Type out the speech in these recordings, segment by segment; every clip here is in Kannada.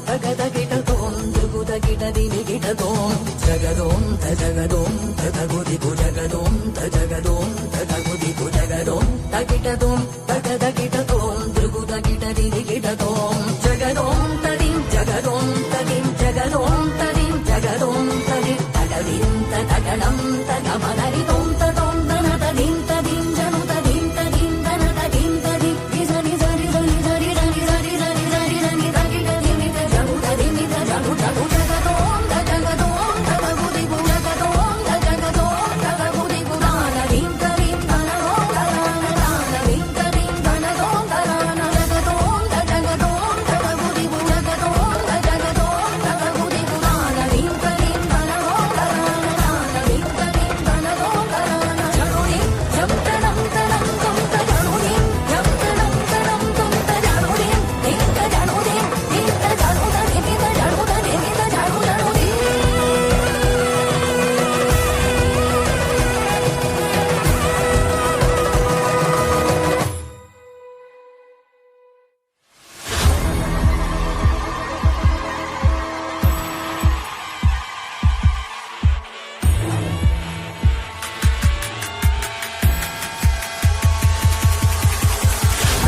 తగదగిటతోం దుగుదగిటదిని గిటతోం జగదోం తజగదోం తగగుదిగు జగదోం తజగదోం తగగుదిగు జగదోం తగిటతోం తగదగిటతోం దుగుదగిటదిని గిటతోం జగదోం తదిం జగదోం తదిం జగదోం తదిం జగదోం తది తగదిం తగణం తగమగరితోం తదోం తన తదిం తదిం జను తదిం తదిం తన తదిం తది నిజని జరి జరి జరి జరి జరి జరి జరి జరి తగిటది నిత జను తది నిత జను జను జగదోం జగదోం జగగుదిగు జగదోం జగదోం జగగుదిగు దానదిం తదిం తనదోం తదాన దానదిం తదిం తనదోం తదాన జగదోం జగదోం జగగుదిగు జగదోం జగదోం జగగుదిగు దానదిం తదిం తనదోం తదాన దానదిం తదిం తనదోం తదాన జనుని జంతనం తనం తుంత జనుని జంతనం తనం తుంత జనుని నిత జనుని నిత జనుని నిత జనుని నిత జనుని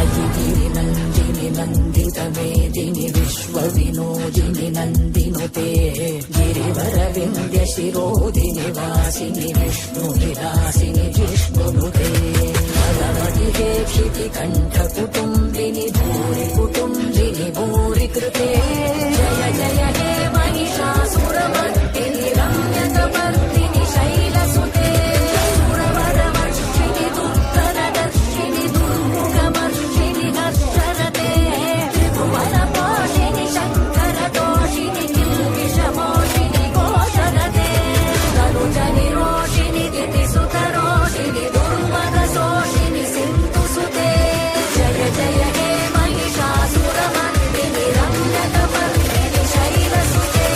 అయ్యిగిరి నందిని నందిత మేదిని విశ్వ వినోదిని నందినుతే గిరివర వింధ్య శిరోదిని వాసిని విష్ణు విలాసిని జిష్ణునుతే భగవతి దేక్షితి కంఠ కుటుంబిని భూరి కుటుంబిని భూరి కృతే జయ జయ హే మహిషాసురమర్దిని రమ్యకమర్దిని శైలసుతే సురవరవర్షిణి దుర్ధరదర్శిని దుర్ముఖమర్షిణి హర్షరతే త్రిభువనపోషిణి శంకరదోషిని కిల్బిషమోషిని ఘోషరతే తనుజని రోషిని దితిసుతరోషిని దుర్మదశోషిని సింధుసుతే జయ జయ హే మహిషాసురమర్దిని రమ్యకమర్దిని శైలసుతే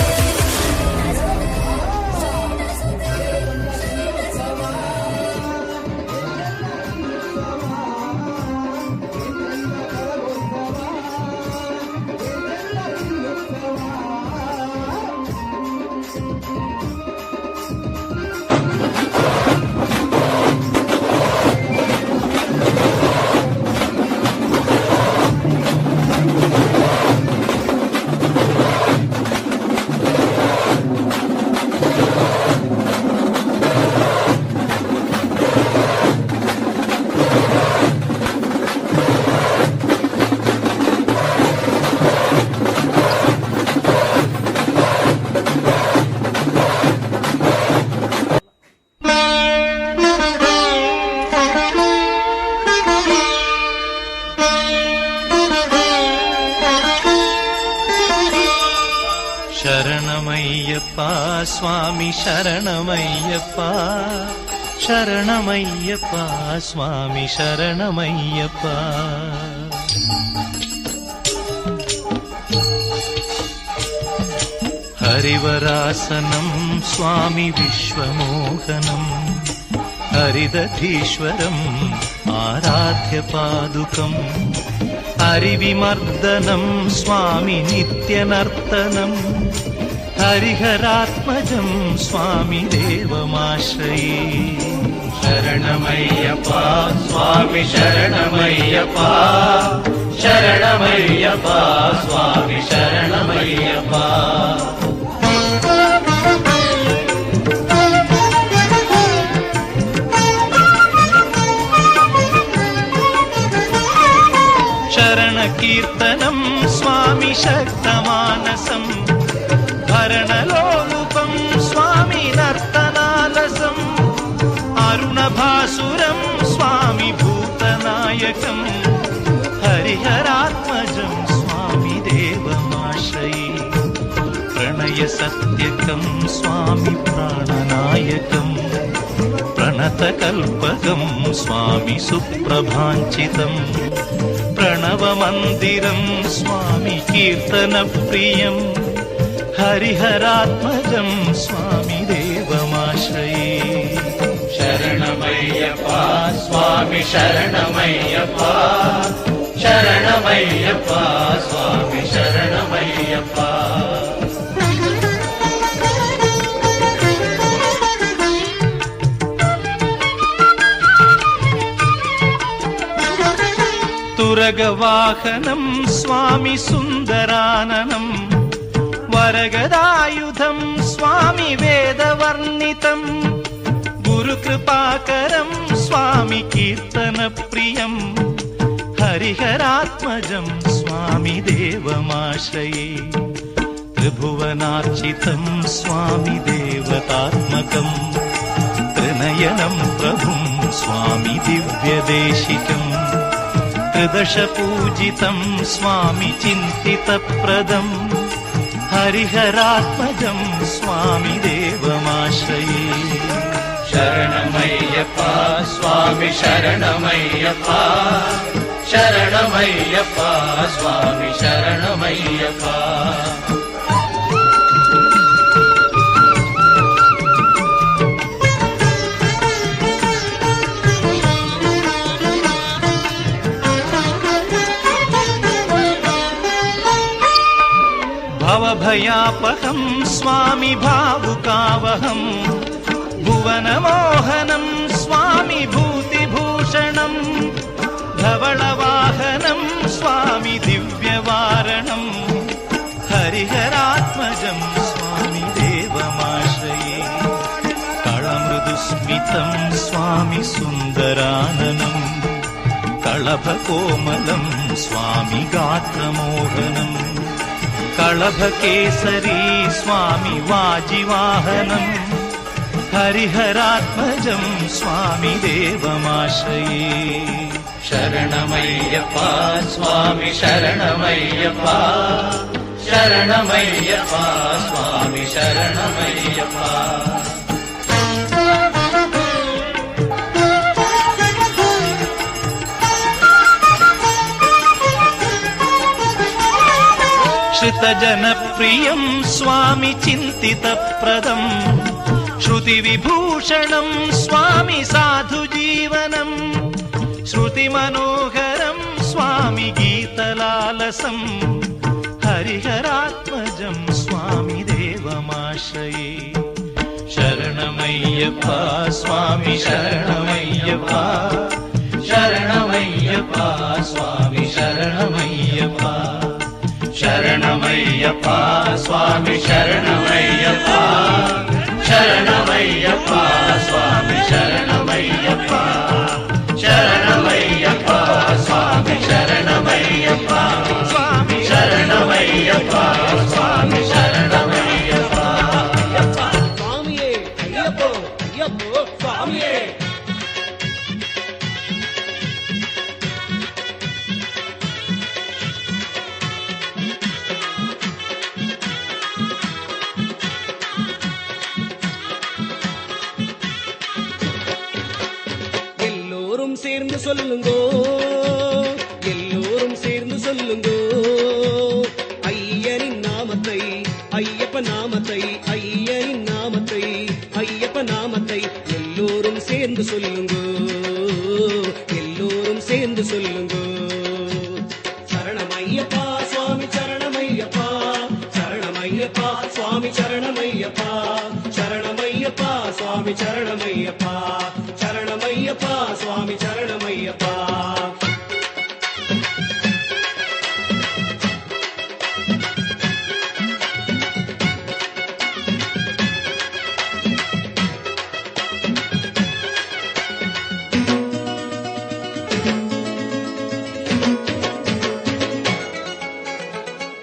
శరణమయ్యప్ప స్వామి శరణమయ్యప్ప శరణమయ్యప్ప స్వామి శరణమయ్యప్ప హరివరాసనం స్వామి విశ్వమోహనం హరిదధీశ్వరం ఆరాధ్య పాదుకం హరివిమర్దనం స్వామి నిత్యనర్తనం హరిహరాత్మజం స్వామి దేవమాశ్రయే శరణమయ్యప్ప స్వామి శరణమయ్యప్ప శరణమయ్యప్ప స్వామి శరణమయ్యప్ప శరణ కీర్తనం స్వామి శక్తమానసం భరణలోలుపం స్వామి నర్తనాలసం అరుణభాసురం స్వామి భూతనాయకం హరిహరాత్మజం స్వామి దేవమాశ్రయే ప్రణయ సత్యకం స్వామి ప్రాణనాయకం ప్రణతకల్పకం స్వామి సుప్రభాంచితం ప్రణవమందిరం స్వామి కీర్తన ప్రియం హరిహరాత్మజం స్వామి దేవమాశ్రయే శరణమయ్యప్ప స్వామి శరణమయ్యప్ప ಶರಣಮಯ್ಯಪ್ಪ ಸ್ವಾಮಿ ಶರಣಮಯ್ಯಪ್ಪ. തുരഗവാഹനം സ്വാമി സുന്ദരാനനം വരഗദായുധം സ്വാമി വേദവർണ്ണിതം ഗുരുകൃപാകരം സ്വാമി കീർത്തനപ്രിയം ഹരിഹരാത്മജം സ്വാമി ദേവമാശ്രയേ ത്രിഭുവനാർച്ചിതം സ്വാമി ദേവതാത്മകം ത്രിനയനം പ്രഭും സ്വാമി ദിവ്യദേശികം ത്രിദശപൂജിതം സ്വാമി ചിന്തിതപ്രദം ഹരിഹരാത്മജം സ്വാമി ദേവമാശ്രയേ. ശരണമയ്യപ്പ സ്വാമി ശരണമയ്യപ്പ ശരണമയ്യപ്പ സ്വാമി ശരണമയ്യപ്പ. ഭവഭയാപഹം സ്വാമി ഭാവുകാവഹം ഭുവനമോഹനം സ്വാമി ഭൂതിഭൂഷണം ധവളവാഹനം സ്വാമി ദിവ്യവാരണം ഹരിഹരാത്മജം സ്വാമി ദേവമാശ്രയേ. കളമൃദുസ്മിതം സ്വാമി സുന്ദരാനനം കളഭകോമലം സ്വാമി ഗാത്രമോഹനം കളഭകേസരീ സ്വാമി വാജിവാഹനം ഹരിഹരാത്മജം സ്വാമി ദേവമാശ്രയേ. ശരണമയ്യപ്പ സ്വാമി ശരണമയ്യപ്പ ശരണമയ്യപ്പ സ്വാമി ശരണമയ്യപ്പ. ശ്രുതജനപ്രിയം സ്വാമി ചിന്തിതപ്രദം ശ്രുതിവിഭൂഷണം സ്വാമി സാധുജീവനം ശ്രുതിമനോഹരം സ്വാമി ഗീതലാലസം ഹരിഹരാത്മജം സ്വാമി ദേവമാശ്രയേ. ശരണമയ്യപ്പ സ്വാമി ശരണമയ്യപ്പ ശരണമയ്യപ്പ സ്വാമി ശരണമയ്യപ്പ. ശരണമയ്യപ്പ സ്വാമി ശരണമയ്യപ്പ ശരണമയ്യപ്പ സ്വാമി ശരണമയ്യപ്പ ശരണമയ്യപ്പ സ്വാമി ശരണമയ്യപ്പ സ്വാമി ശരണമയ്യപ്പ സ്വാമി ശരണമയ്യപ്പ. സ്വാമിയേ അയ്യപ്പോ അയ്യപ്പോ സ്വാമിയേ. எல்லோரும் சேர்ந்து சொல்லுங்கோ எல்லோரும் சேர்ந்து சொல்லுங்கோ ஐயனின் நாமத்தை ஐயப்ப நாமத்தை ஐயனின் நாமத்தை ஐயப்ப நாமத்தை எல்லோரும் சேர்ந்து சொல்லுங்கோ எல்லோரும் சேர்ந்து சொல்லுங்கோ. சரணமையப்பா சுவாமி சரணமையப்பா சரணமையப்பா சுவாமி சரணமையப்பா சரணமையப்பா சுவாமி சரணமையப்பா சரணமையப்பா சுவாமி சரணமையப்பா.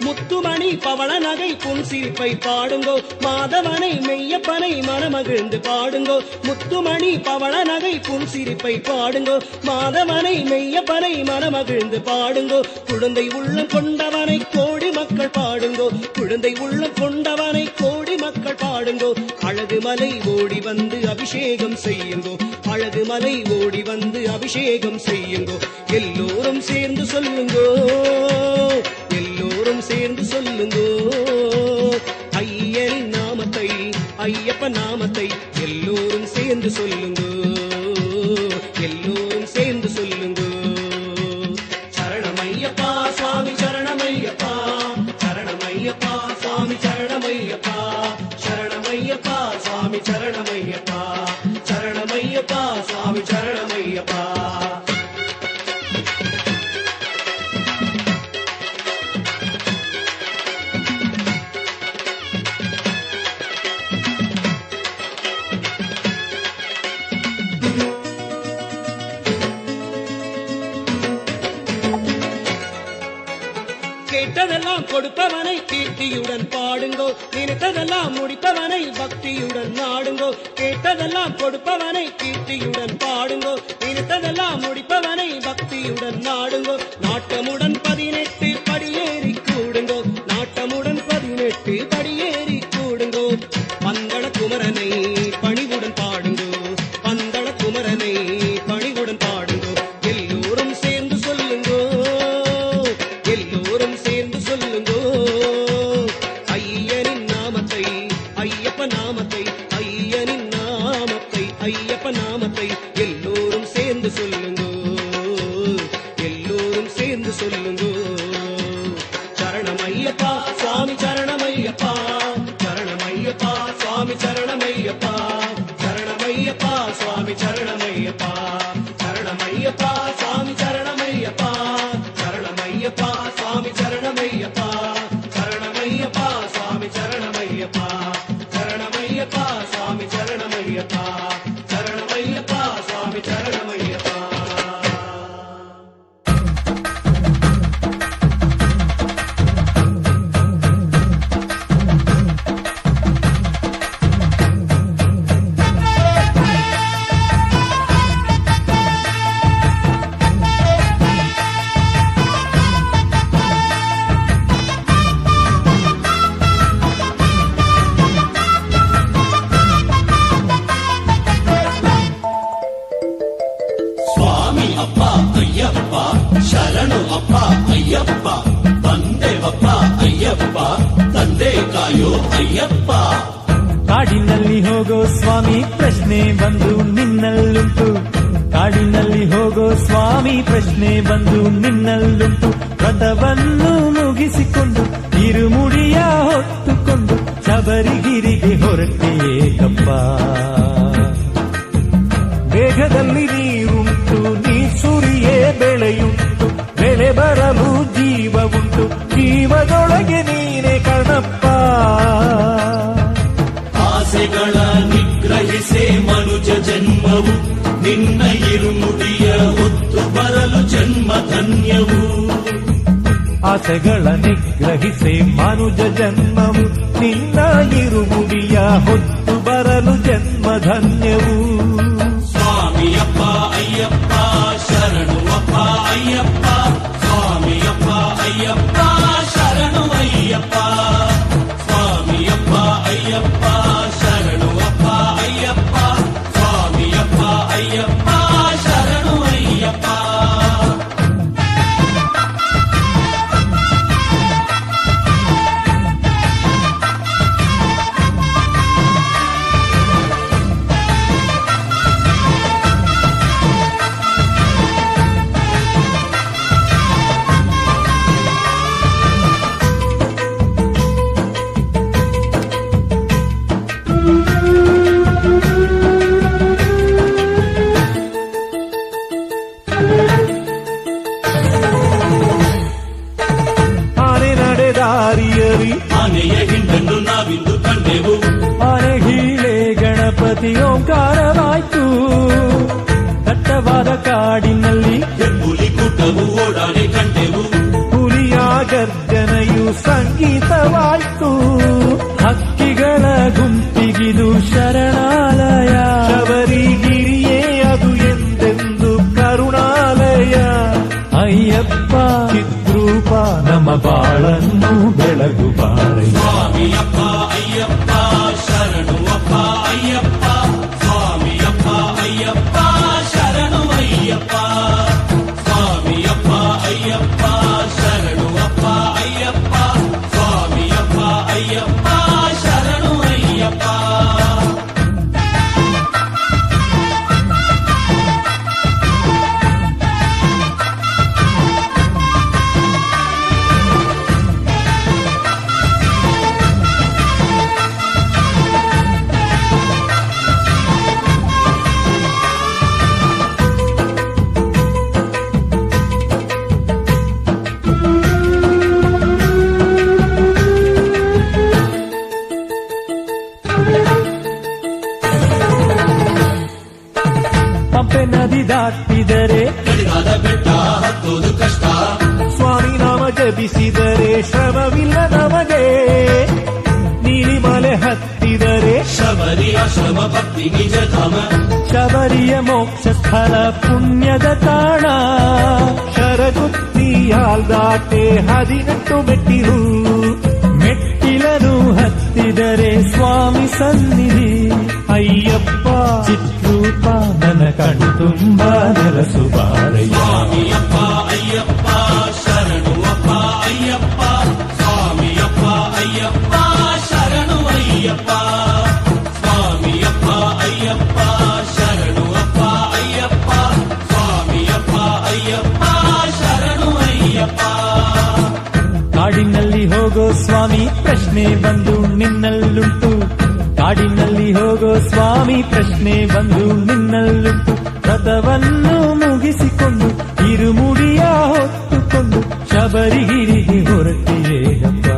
முத்துமணி பவள நகை புன்சிரிப்பை பாடுங்கோ மாதவனை மெய்யப்பனை மனமகிழ்ந்து பாடுங்கோ. முத்துமணி பவள நகை புன்சிரிப்பை பாடுங்கோ மாதவனை மெய்யப்பனை மனமகிழ்ந்து பாடுங்கோ. குழந்தை உள்ளம் கொண்டவனை கோடி மக்கள் பாடுங்கோ குழந்தை உள்ளம் கொண்டவனை கோடி மக்கள் பாடுங்கோ. அழகு மலை ஓடி வந்து அபிஷேகம் செய்யுங்கோ அழகு மலை ஓடி வந்து அபிஷேகம் செய்யுங்கோ. எல்லோரும் சேர்ந்து சொல்லுங்கோ எல்லோரும் சேர்ந்து சொல்லுங்கோ ஐயனின் நாமத்தை ஐயப்ப நாமத்தை எல்லோரும் சேர்ந்து சொல்லுங்கோ எல்லோரும் சேர்ந்து சொல்லுங்கோ. சரணமைய சுவாமி சரணமையப்பா சரணமையப்பா சுவாமி சரணமையப்பா சரணமையப்பா சுவாமி சரணமையப்பா. கேட்டதெல்லாம் கொடுப்பவனை கீர்த்தியுடன் பாடுங்கோ, நினைத்ததெல்லாம் முடிப்பவனை பக்தியுடன் நாடுங்கோ. கேட்டதெல்லாம் கொடுப்பவனை கீர்த்தியுடன் பாடுங்கோ, நினைத்ததெல்லாம் முடிப்பவனை பக்தியுடன் நாடுங்கோ. நாட்டமுடன் 18 படியேறி கூடுங்கோ, நாட்டமுடன் 18 படியேறி கூடுங்கோ. பந்தள குமரனை பணிவுடன் பாடுங்கோ, பந்தள குமரனை பணிவுடன் பாடுங்கோ. எல்லோரும் சேர்ந்து சொல்லுங்கோ, எல்லோரும் சேர்ந்து சொல்லுங்கோ. ஐயனின் நாமத்தை, ஐயப்ப நாமத்தை, ஐயனின் நாமத்தை, ஐயப்ப நாமத்தை எல்லோரும் சேர்ந்து சொல்லுங்கோ, எல்லோரும் சேர்ந்து சொல்லுங்கோ. சரணமையப்பா சுவாமி சரணமையப்பா சரணமையப்பா சுவாமி சரணமையப்பா சரணமையப்பா சுவாமி சரணமையப்பா சரணமையப்பா சுவாமி சரணமையப்பா சரணமையப்பா சுவாமி சரணமையப்பா சரணமையப்பா சுவாமி சரணமையப்பா சரணமையப்பா சுவாமி சரணமையப்பா சரணமையப்பா சுவாமி சரணமையப்பா. ಸ್ವಾಮಿ ಅಪ್ಪ ಅಯ್ಯಪ್ಪ ಶರಣು ಅಪ್ಪ ಅಯ್ಯಪ್ಪ ಬಂದೇವಪ್ಪ ಅಯ್ಯಪ್ಪ ತಂದೆ ಕಾಯೋ ಅಯ್ಯಪ್ಪ. ಕಾಡಿನಲ್ಲಿ ಹೋಗೋ ಸ್ವಾಮಿ ಪ್ರಶ್ನೆ ಬಂದು ನಿನ್ನಲ್ಲುಂಟು, ಕಾಡಿನಲ್ಲಿ ಹೋಗೋ ಸ್ವಾಮಿ ಪ್ರಶ್ನೆ ಬಂದು ನಿನ್ನಲ್ಲುಂಟು. ವ್ರತವನ್ನು ಮುಗಿಸಿಕೊಂಡು ಇರುಮುಡಿಯ ಹೊತ್ತುಕೊಂಡು ಶಬರಿಗಿರಿಗೆ ಹೊರಟೆಯೇಕಪ್ಪ. ಮೇಘದಲ್ಲಿ ನೀರುಂಟು, ನೀ ಸುರಿಯೇ ಬೆಳೆಯುಂಟು, ಬೆಳೆ ಬರಲು ಜೀವ ಉಂಟು, ಜೀವದೊಳಗೆ ನೀನೆ ಕಣಪ್ಪ. ಆಸೆಗಳ ನಿಗ್ರಹಿಸೆ ಮನುಜ ಜನ್ಮವು, ನಿನ್ನ ಇರುಮುಡಿಯ ಹೊತ್ತು ಬರಲು ಜನ್ಮ ಧನ್ಯವು. ಆಸೆಗಳ ನಿಗ್ರಹಿಸೆ ಮನುಜ ಜನ್ಮವು, ನಿನ್ನ ಇರುಮುಡಿಯ ಹೊತ್ತು ಬರಲು ಜನ್ಮ ಧನ್ಯವು. ಸ್ವಾಮಿಯಪ್ಪ ಅಯ್ಯಪ್ಪ ಶರಣು ಅಪ್ಪ ಅಯ್ಯಪ್ಪ ಸ್ವಾಮಿಯಪ್ಪ ಅಯ್ಯಪ್ಪ ಶರಣು ಅಯ್ಯಪ್ಪ ಸ್ವಾಮಿಯಪ್ಪ ಅಯ್ಯಪ್ಪ ಶರಣು ಅಪ್ಪ ಅಯ್ಯಪ್ಪ ಸ್ವಾಮಿಯಪ್ಪ ಅಯ್ಯಪ್ಪ ಶರಣು ಅಯ್ಯಪ್ಪ. ಆನೆ ನಡೆದಾರಿಯರಿ ಆನೆಯ ಹಿಂಡನ್ನು ನಾವಿಂದು ಕಂಡೆವು, ಆನೆ ಹೀಳೆ ಗಣಪತಿ ಓಂಕಾರವಾಯ್ತು. ದಟ್ಟವಾದ ಕಾಡಿನಲ್ಲಿ ಹೆಬ್ಬುಲಿ ಕೂಟವು ಓಡಾಡಿ ಕಂಡೆವು, ಹುಲಿಯ ಗರ್ಜನೆಯು ಸಂಗೀತವಾಯ್ತು. ಹಕ್ಕಿಗಳ ಗುಂಪಿಗಿದು ಶರಣಾಲಯ, ಶಬರಿಗಿರಿಯೇ ಅದು ಎಂದೆಂದು ಕರುಣಾಲಯ. ಅಯ್ಯಪ್ಪ ಚಿದ್ರೂಪ ನಮ್ಮ ಬಾಳನ್ನು ಬೆಳಗು ಬಾರಯ್ಯ. ಸ್ವಾಮಿಯಪ್ಪ ಅಯ್ಯಪ್ಪ ಶರಣು ಅಪ್ಪ ಅಯ್ಯಪ್ಪ ಸ್ವಾಮಿಯಪ್ಪ ಅಯ್ಯಪ್ಪ ಶರಣು ಅಯ್ಯಪ್ಪ ಸ್ವಾಮಿಯಪ್ಪ ಅಯ್ಯಪ್ಪ ಶರಣು ಅಪ್ಪ ಅಯ್ಯಪ್ಪ ಸ್ವಾಮಿಯಪ್ಪ ಅಯ್ಯಪ್ಪ ಶರಣು ಅಯ್ಯಪ್ಪ. ದಾಟಿದರೆ ಕಡಿದಾದ ಬೆಟ್ಟ ಹತ್ತೋದು ಕಷ್ಟ. ಸ್ವಾಮಿ ನಾಮ ಜಪಿಸಿದರೆ ಶ್ರಮವಿಲ್ಲ ನಮಗೆ. ನೀಲಿಮಲೆ ಹತ್ತಿದರೆ ಶಬರಿಯ ಶ್ರಮ ಭಕ್ತಿ ನಿಜ ಧಾಮ. ಶಬರಿಯ ಮೋಕ್ಷ ಸ್ಥಳ ಪುಣ್ಯದ ತಾಣ. ಶರಗುತ್ತಿಯಾಲ್ ದಾಟೆ 18 ಮೆಟ್ಟಿಲು. ಮೆಟ್ಟಿಲನು ಹತ್ತಿದರೆ ಸ್ವಾಮಿ ಸನ್ನಿಧಿ. ಅಯ್ಯಪ್ಪ ಚಿತ್ರೂಪ ನನ್ನ ಕಣ್ಣು ತುಂಬ ನೆಲಸು ಬಾರಯ್ಯ. ಸ್ವಾಮಿಯಪ್ಪ ಅಯ್ಯಪ್ಪ ಶರಣು ಅಪ್ಪ ಅಯ್ಯಪ್ಪ. ಸ್ವಾಮಿಯಪ್ಪ ಅಯ್ಯಪ್ಪ ಶರಣು ಅಯ್ಯಪ್ಪ. ಸ್ವಾಮಿಯಪ್ಪ ಅಯ್ಯಪ್ಪ ಶರಣು ಅಪ್ಪ ಅಯ್ಯಪ್ಪ. ಸ್ವಾಮಿಯಪ್ಪ ಅಯ್ಯಪ್ಪ ಶರಣು ಅಯ್ಯಪ್ಪ. ಕಾಡಿನಲ್ಲಿ ಹೋಗೋ ಸ್ವಾಮಿ ಪ್ರಶ್ನೆ ಬಂದು ನಿನ್ನಲ್ಲುಂಟು. ಕಾಡಿನಲ್ಲಿ ಹೋಗೋ ಸ್ವಾಮಿ ಪ್ರಶ್ನೆ ಬಂದು ನಿನ್ನಲ್ಲುಂಟು. ವ್ರತವನ್ನು ಮುಗಿಸಿಕೊಂಡು ಇರುಮುಡಿಯ ಹೊತ್ತುಕೊಂಡು ಶಬರಿಗಿರಿಗೆ ಹೊರಟಿವೆಯಪ್ಪ.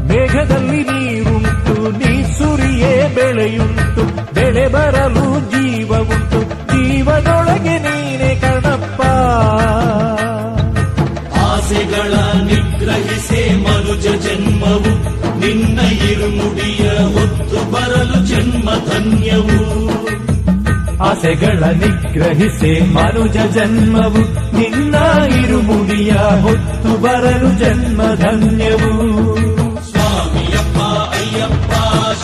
ಮೇಘದಲ್ಲಿ ನೀರುಂಟು, ನೀಸುರಿಯೇ ಬೆಳೆಯುಂಟು. ಬೆಳೆ ಬರಲು ಜೀವ ಉಂಟು, ಜೀವದೊಳಗೆ ನೀನೆ ಕಣಪ್ಪ. ಆಸೆಗಳ ನಿಗ್ರಹಿಸೆ ಮನುಜ ಜನ್ಮವು. ನಿನ್ನ ಇರುಮುಡಿಯ ಹೊತ್ತು ಬರಲು ಜನ್ಮ ಧನ್ಯವು. ಆಸೆಗಳ ನಿಗ್ರಹಿಸೆ ಮನುಜ ಜನ್ಮವು. ನಿನ್ನ ಇರುಮುಡಿಯ ಹೊತ್ತು ಬರಲು ಜನ್ಮ ಧನ್ಯವು. ಸ್ವಾಮಿಯಪ್ಪ ಅಯ್ಯಪ್ಪ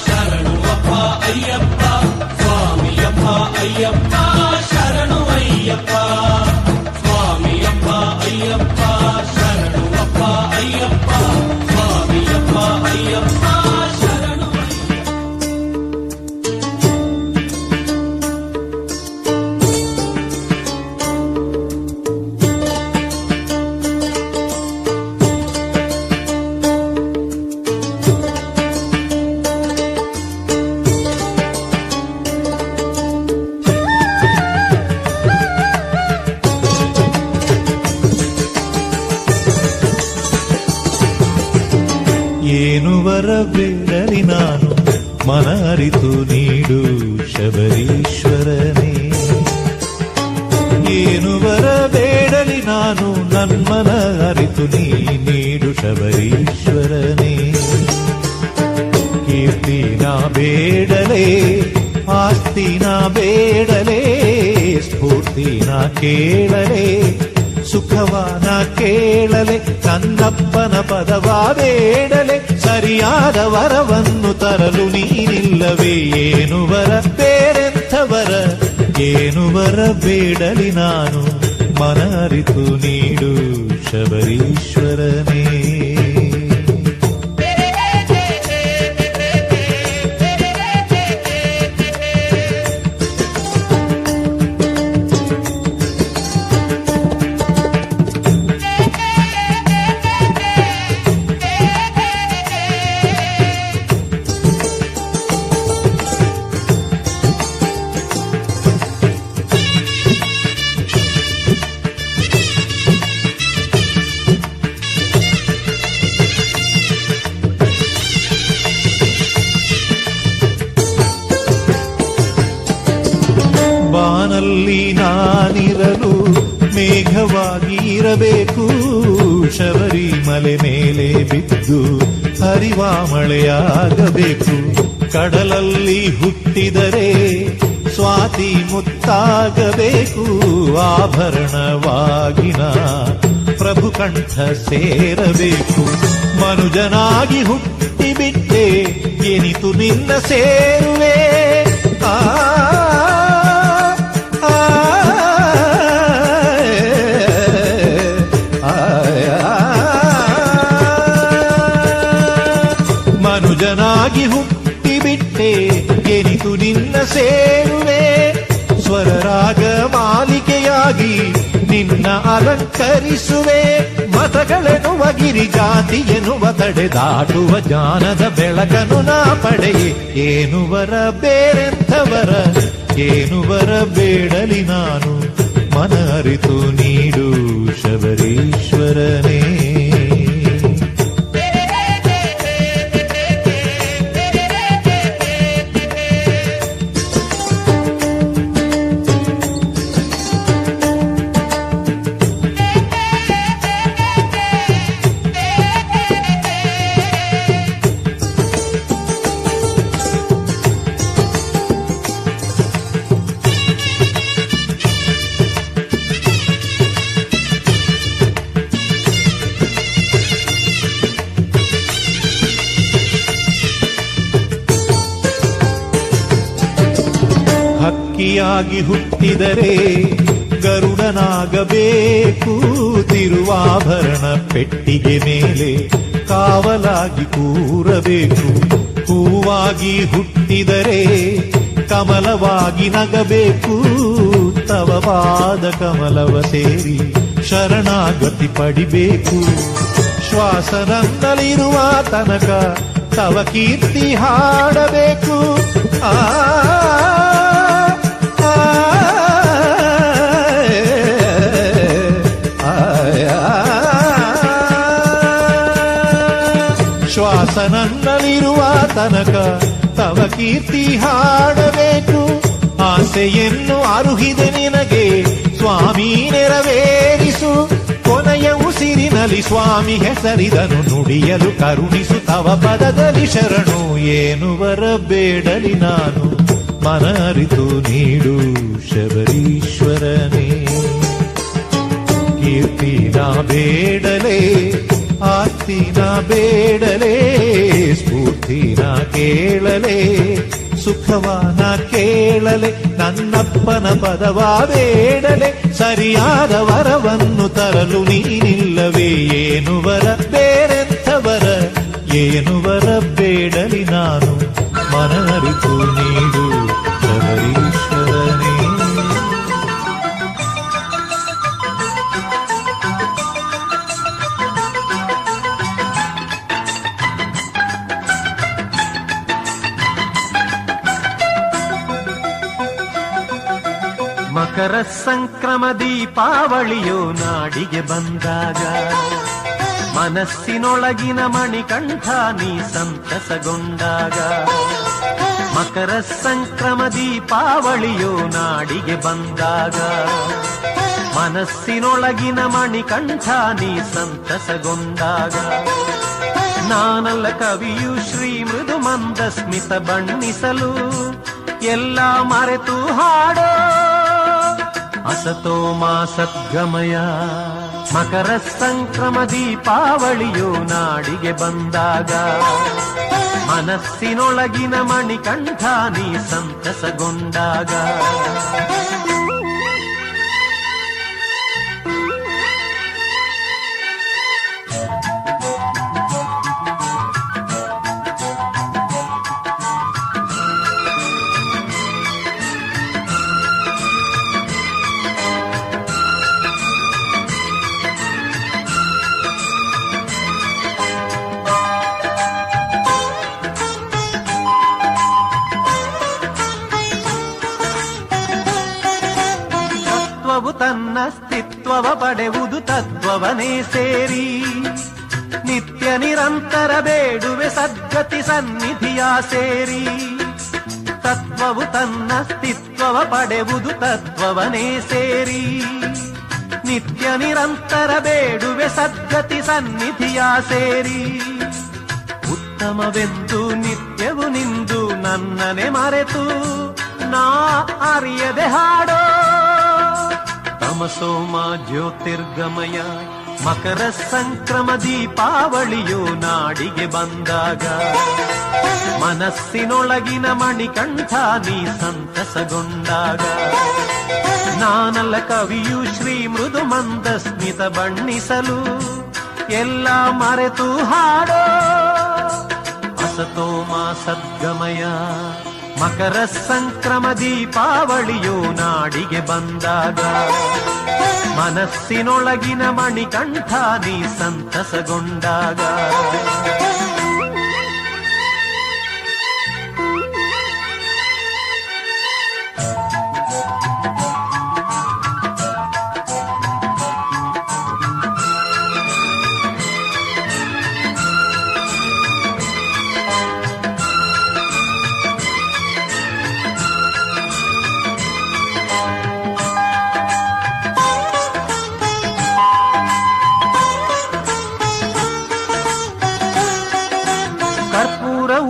ಶರಣು ಅಪ್ಪ ಅಯ್ಯಪ್ಪ. ಸ್ವಾಮಿಯಪ್ಪ ಅಯ್ಯಪ್ಪ ಶರಣು ಅಯ್ಯಪ್ಪ. ಸ್ವಾಮಿಯಪ್ಪ ಅಯ್ಯಪ್ಪ ಶರಣು ಅಪ್ಪ ಅಯ್ಯಪ್ಪ. ಸ್ವಾಮಿಯಪ್ಪ ಅಯ್ಯಪ್ಪ ಶರಣು. ಏನು ಬರಬೇಡಲಿ ನಾನು ಮನ ಅರಿತು ನೀಡು ಶಬರೀಶ್ವರನೇ. ಏನು ಬರಬೇಡಲಿ ನಾನು ನನ್ಮನ ಅರಿತು ನೀಡು ಶಬರೀಶ್ವರನೇ. ಕೀರ್ತಿನ ಬೇಡಲೇ, ಆಸ್ತಿನ ಬೇಡಲೇ, ಸ್ಫೂರ್ತಿನ ಕೇಳಲೇ, ಸುಖವಾನ ಕೇಳಲೆ, ನನ್ನಪ್ಪನ ಪದವ ಬೇಡಲೆ, ಸರಿಯಾದ ವರವನ್ನು ತರಲು ನೀನಿಲ್ಲವೇ. ಏನು ವರ ಬೇರೆಂಥವರ, ಏನು ವರ ಬೇಡಲಿ ನಾನು ಮನ ಅರಿತು ನೀಡು ಶಬರೀಶ್ವರನೇ. ಬಾನಲ್ಲಿ ನಾನಿರಲು ಮೇಘವಾಗಿ ಇರಬೇಕು. ಶಬರಿಮಲೆ ಮೇಲೆ ಬಿದ್ದು ಹರಿವ ಮಳೆಯಾಗಬೇಕು. ಕಡಲಲ್ಲಿ ಹುಟ್ಟಿದರೆ ಸ್ವಾತಿ ಮುತ್ತಾಗಬೇಕು. ಆಭರಣವಾಗಿನ ಪ್ರಭು ಕಂಠ ಸೇರಬೇಕು. ಮನುಜನಾಗಿ ಹುಟ್ಟಿಬಿಟ್ಟೆ ಎನಿತು ನಿನ್ನ ಸೇರುವೆ. ಮನುಜನಾಗಿ ಹುಟ್ಟಿಬಿಟ್ಟೆ ಎನಿತು ನಿನ್ನ ಸೇರುವೆ. ಸ್ವರರಾಗ ಮಾಲಿಕೆಯಾಗಿ ನಿನ್ನ ಅಲಂಕರಿಸುವೆ. ಮತಗಳೆನ್ನುವ ಗಿರಿ ಜಾತಿಯೆನ್ನುವ ತಡೆ ದಾಟುವ ಜ್ಞಾನದ ಬೆಳಕನ್ನು ನಾ ಪಡೆಯೇ. ಏನು ವರ ಬೇರೆಂಥವರ, ಏನು ವರ ಬೇಡಲಿ ನಾನು ಮನ ಅರಿತು ನೀಡು ಶಬರೀಶ್ವರನೇ. ಹಕ್ಕಿಯಾಗಿ ಹುಟ್ಟಿದರೆ ಗರುಡನಾಗಬೇಕು. ತಿರುವಾಭರಣ ಪೆಟ್ಟಿಗೆ ಮೇಲೆ ಕಾವಲಾಗಿ ಕೂರಬೇಕು. ಹೂವಾಗಿ ಹುಟ್ಟಿದರೆ ಕಮಲವಾಗಿ ನಗಬೇಕು. ತವವಾದ ಕಮಲವ ಸೇರಿ ಶರಣಾಗತಿ ಪಡಿಬೇಕು. ಶ್ವಾಸನಲ್ಲಿರುವ ತನಕ ತವ ಕೀರ್ತಿ ಹಾಡಬೇಕು. ಆ ಶ್ವಾಸನಲ್ಲಿರುವ ತನಕ ತವ ಕೀರ್ತಿ ಹಾಡಬೇಕು. ಆಸೆಯನ್ನು ಅರುಹಿದೆ ನಿನಗೆ ಸ್ವಾಮಿ ನೆರವೇರಿಸು. ಕೊನೆಯ ಉಸಿರಿನಲ್ಲಿ ಸ್ವಾಮಿ ಹೆಸರಿದನು ನುಡಿಯಲು ಕರುಣಿಸು. ತವ ಪದದಲ್ಲಿ ಶರಣು ಏನು ಬರಬೇಡಲಿ ನಾನು ಮನ ಅರಿತು ನೀಡು ಶಬರೀಶ್ವರನೇ. ಕೀರ್ತಿನ ಬೇಡಲೇ ಆರ್ತಿನ ಬೇಡಲೇ ಸ್ಫೂರ್ತಿನ ಕೇಳಲೇ ಸುಖವಾನ ಕೇಳಲೆ ನನ್ನಪ್ಪನ ಪದವ ಬೇಡಲೆ ಸರಿಯಾದ ವರವನ್ನು ತರಲು ನೀನಿಲ್ಲವೇ. ಏನು ವರ ಬೇರೆಂಥವರ ಏನು ವರ ಬೇಡಲಿ ನಾನು ಮನ ಅರಿತು ನೀಡು ಶಬರೀಶ್ವರನೇ. ಮಕರ ಸಂಕ್ರಮ ದೀಪಾವಳಿಯೋ ನಾಡಿಗೆ ಬಂದಾಗ ಮನಸ್ಸಿನೊಳಗಿನ ಮಣಿಕಂಠ ನೀ ಸಂತಸಗೊಂಡಾಗ. ಮಕರ ಸಂಕ್ರಮ ದೀಪಾವಳಿಯೋ ನಾಡಿಗೆ ಬಂದಾಗ ಮನಸ್ಸಿನೊಳಗಿನ ಮಣಿಕಂಠ ನೀ ಸಂತಸಗೊಂಡಾಗ. ನಾನಲ್ಲ ಕವಿಯು ಶ್ರೀ ಮೃದು ಮಂದ ಸ್ಮಿತ ಬಣ್ಣಿಸಲು ಎಲ್ಲ ಮರೆತು ಹಾಡೋ ಅಸತೋ ಮಾ ಸದ್ಗಮಯ. ಮಕರ ಸಂಕ್ರಮ ದೀಪಾವಳಿಯು ನಾಡಿಗೆ ಬಂದಾಗ ಮನಸ್ಸಿನೊಳಗಿನ ಮಣಿಕಂಠ ನೀ ಸಂತಸಗೊಂಡಾಗ. ತನ್ನ ಸ್ಥಿತ್ವವ ಪಡೆವುದು ತತ್ವವನೇ ಸೇರಿ ನಿತ್ಯ ನಿರಂತರ ಬೇಡುವೆ ಸದ್ಗತಿ ಸನ್ನಿಧಿಯ ಸೇರಿ. ತತ್ವವು ತನ್ನ ಸ್ಥಿತ್ವವ ಪಡೆವುದು ತತ್ವವನೇ ಸೇರಿ ನಿತ್ಯ ನಿರಂತರ ಬೇಡುವೆ ಸದ್ಗತಿ ಸನ್ನಿಧಿಯ ಸೇರಿ. ಉತ್ತಮವೆಂದು ನಿತ್ಯವು ನಿಂದು ನನ್ನನೆ ಮರೆತು ನಾ ಅರಿಯದೆ ಹಾಡೋ ತಮಸೋಮ ಜ್ಯೋತಿರ್ಗಮಯ. ಮಕರ ಸಂಕ್ರಮ ದೀಪಾವಳಿಯು ನಾಡಿಗೆ ಬಂದಾಗ ಮನಸ್ಸಿನೊಳಗಿನ ಮಣಿಕಂಠ ನೀ ಸಂತಸಗೊಂಡಾಗ. ನಾನಲ್ಲ ಕವಿಯು ಶ್ರೀ ಮೃದು ಮಂದ ಸ್ಮಿತ ಬಣ್ಣಿಸಲು ಎಲ್ಲ ಮರೆತು ಹಾಡೋ ಅಸತೋ ಮಾ ಸದ್ಗಮಯ. ಮಕರ ಸಂಕ್ರಮ ದೀಪಾವಳಿಯು ನಾಡಿಗೆ ಬಂದಾಗ ಮನಸ್ಸಿನೊಳಗಿನ ಮಣಿಕಂಠ ನೀ ಸಂತಸಗೊಂಡಾಗ.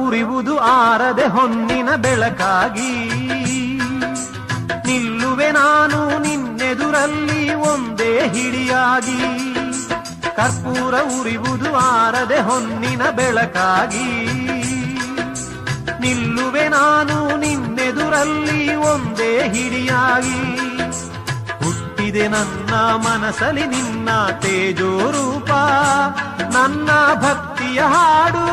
ಉರಿವುದು ಆರದೆ ಹೊನ್ನಿನ ಬೆಳಕಾಗಿ ನಿಲ್ಲುವೆ ನಾನು ನಿನ್ನೆದುರಲ್ಲಿ ಒಂದೇ ಹಿಡಿಯಾಗಿ. ಕರ್ಪೂರ ಉರಿವುದು ಆರದೆ ಹೊನ್ನಿನ ಬೆಳಕಾಗಿ ನಿಲ್ಲುವೆ ನಾನು ನಿನ್ನೆದುರಲ್ಲಿ ಒಂದೇ ಹಿಡಿಯಾಗಿ. ಹುಟ್ಟಿದೆ ನನ್ನ ಮನಸಲಿ ನಿನ್ನ ತೇಜೋ ರೂಪ, ನನ್ನ ಭಕ್ತಿಯ ಹಾಡು.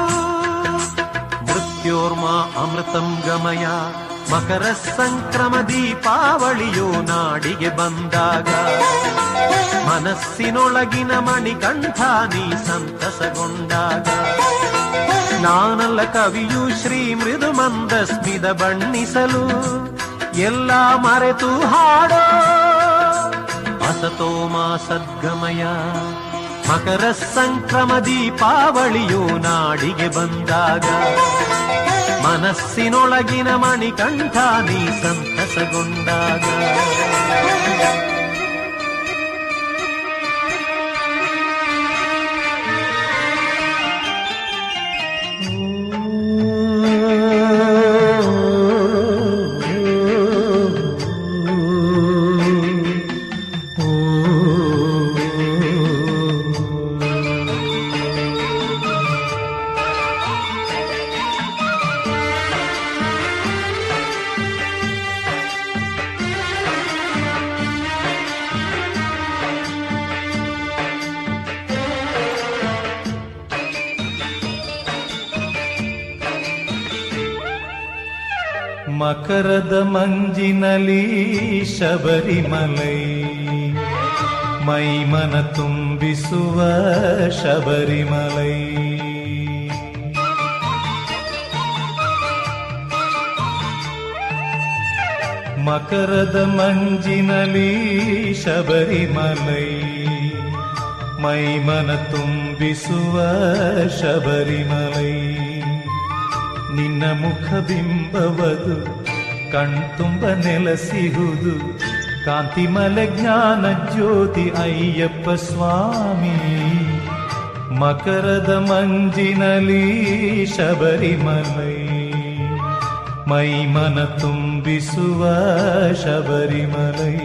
ಮೃತ್ಯೋರ್ಮ ಅಮೃತಂ ಗಮಯ, ಮಕರ ಸಂಕ್ರಮ ದೀಪಾವಳಿಯೋ ನಾಡಿಗೆ ಬಂದಾಗ. ಮನಸ್ಸಿನೊಳಗಿನ ಮಣಿಕಂಠ ನೀ ಸಂತಸಗೊಂಡಾಗ. ನಾನಲ್ಲ ಕವಿಯು ಶ್ರೀ ಮೃದು ಮಂದ ಸ್ಮಿತ ಬಣ್ಣಿಸಲು, ಎಲ್ಲ ಮರೆತು ಹಾಡೋ ಅಸತೋಮ ಸದ್ಗಮಯ. ಮಕರ ಸಂಕ್ರಮ ದೀಪಾವಳಿಯೋ ನಾಡಿಗೆ ಬಂದಾಗ. ಮನಸ್ಸಿನೊಳಗಿನ ಮಣಿಕಂಠ ನೀ ಸಂತಸಗೊಂಡಾಗ. ಮಕರದ ಮಂಜಿನಲಿ ಶಬರಿಮಲೈ, ಮೈಮನ ತುಂಬಿಸುವ ಶಬರಿಮಲೈ. ಮಕರದ ಮಂಜಿನಲಿ ಶಬರಿಮಲೈ, ಮೈಮನ ತುಂಬಿಸುವ ಶಬರಿಮಲೈ. ನಿನ್ನ ಮುಖಬಿಂಬವದು ಕಣ್ತುಂಬ ನೆಲೆಸಿಹುದು, ಕಾಂತಿಮಲೆ ಜ್ಞಾನ ಜ್ಯೋತಿ ಅಯ್ಯಪ್ಪ ಸ್ವಾಮಿ. ಮಕರದ ಮಂಜಿನಲಿ ಶಬರಿಮಲೈ, ಮೈಮನ ತುಂಬಿಸುವ ಶಬರಿಮಲೈ.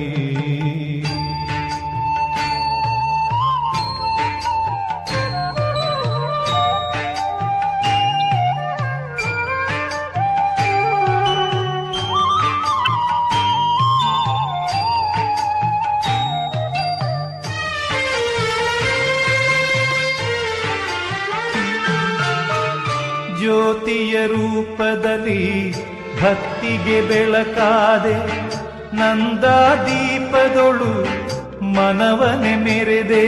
ಜ್ಯೋತಿಯ ರೂಪದಲ್ಲಿ ಭಕ್ತಿಗೆ ಬೆಳಕಾದೆ, ನಂದಾದೀಪದೊಳು ಮನವನೆ ಮೆರೆದೆ.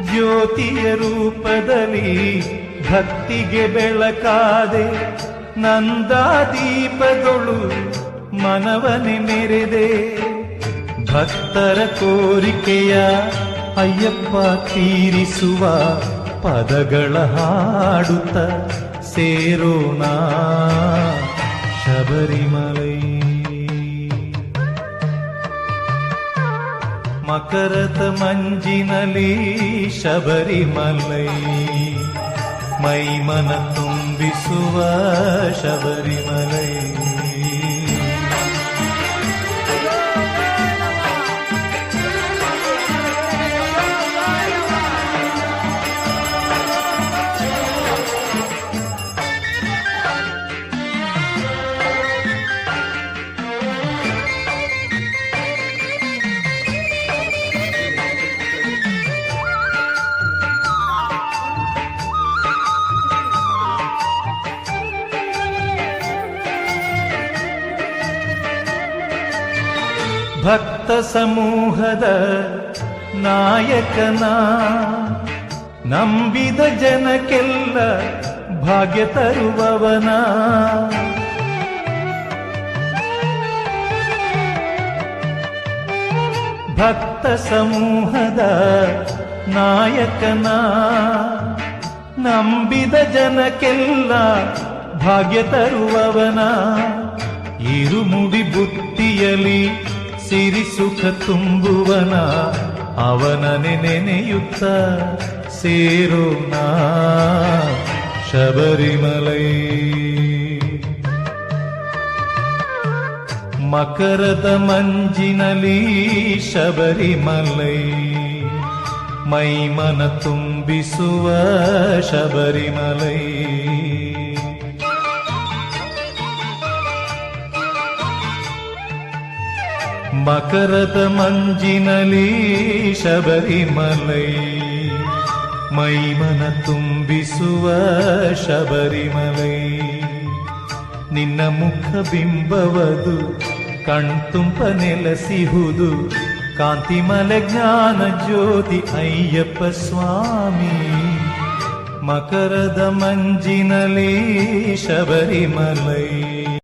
ಜ್ಯೋತಿಯ ರೂಪದಲ್ಲಿ ಭಕ್ತಿಗೆ ಬೆಳಕಾದೆ, ನಂದಾದೀಪದೊಳು ಮನವನೆ ಮೆರೆದೆ. ಭಕ್ತರ ಕೋರಿಕೆಯ ಅಯ್ಯಪ್ಪ ತೀರಿಸುವ ಪದಗಳ ಹಾಡುತ್ತ ಸೇರೋಣ ಶಬರಿಮಲೈ. ಮಕರದ ಮಂಜಿನಲಿ ಶಬರಿಮಲೈ, ಮೈಮನ ತುಂಬಿಸುವ ಶಬರಿಮಲೈ. ಭಕ್ತ ಸಮೂಹದ ನಾಯಕನ, ನಂಬಿದ ಜನಕ್ಕೆಲ್ಲ ಭಾಗ್ಯ ತರುವವನ. ಭಕ್ತ ಸಮೂಹದ ನಾಯಕನ, ನಂಬಿದ ಜನಕ್ಕೆಲ್ಲ ಭಾಗ್ಯ ತರುವವನ. ಇರುಮುಡಿ ಬುತ್ತಿಯಲಿ ಸಿರಿ ಸುಖ ತುಂಬುವನ, ಅವನನೆ ನೆನೆಯುತ್ತ ಸೇರೋಣ ಶಬರಿಮಲೈ. ಮಕರದ ಮಂಜಿನಲಿ ಶಬರಿಮಲೈ, ಮೈಮನ ತುಂಬಿಸುವ ಶಬರಿಮಲೈ. ಮಕರದ ಮಂಜಿನಲಿ ಶಬರಿಮಲೈ, ಮೈಮನ ತುಂಬಿಸುವ ಶಬರಿಮಲೈ. ನಿನ್ನ ಮುಖ ಬಿಂಬವದು ಕಣ್ತುಂಪ ನೆಲೆಸಿಹುದು, ಕಾಂತಿಮಲೆ ಜ್ಞಾನ ಜ್ಯೋತಿ ಅಯ್ಯಪ್ಪ ಸ್ವಾಮಿ. ಮಕರದ ಮಂಜಿನಲಿ ಶಬರಿಮಲೈ.